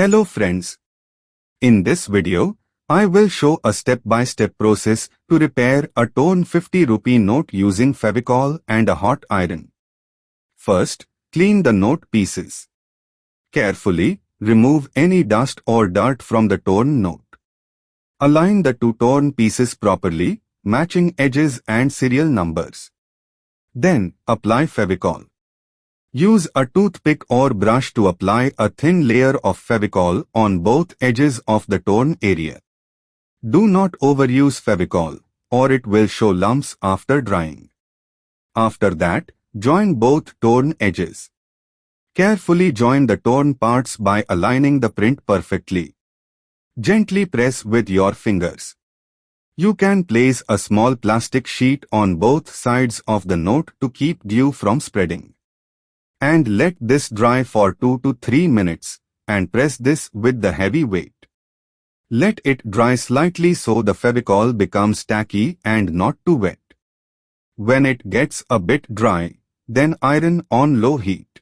Hello friends. In this video, I will show a step-by-step process to repair a torn 50 rupee note using favicol and a hot iron. First, clean the note pieces. Carefully, remove any dust or dirt from the torn note. Align the two torn pieces properly, matching edges and serial numbers. Then, apply favicol. Use a toothpick or brush to apply a thin layer of favicol on both edges of the torn area. Do not overuse favicol, or it will show lumps after drying. After that, join both torn edges. Carefully join the torn parts by aligning the print perfectly. Gently press with your fingers. You can place a small plastic sheet on both sides of the note to keep glue from spreading. And let this dry for 2 to 3 minutes, and press this with the heavy weight. Let it dry slightly so the favicol becomes tacky and not too wet. When it gets a bit dry, then iron on low heat.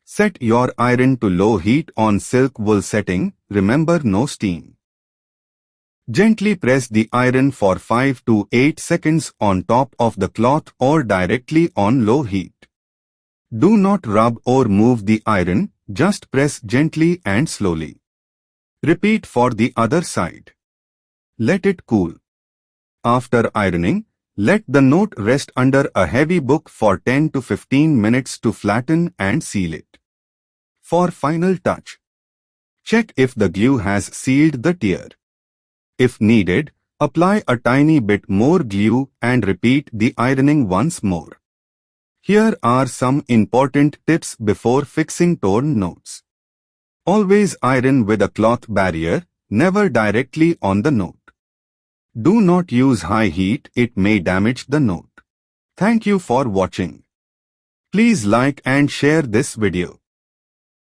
Set your iron to low heat on silk wool setting, remember no steam. Gently press the iron for 5 to 8 seconds on top of the cloth or directly on low heat. Do not rub or move the iron, just press gently and slowly. Repeat for the other side. Let it cool. After ironing, let the note rest under a heavy book for 10 to 15 minutes to flatten and seal it. For final touch, check if the glue has sealed the tear. If needed, apply a tiny bit more glue and repeat the ironing once more. Here are some important tips before fixing torn notes. Always iron with a cloth barrier, never directly on the note. Do not use high heat, it may damage the note. Thank you for watching. Please like and share this video.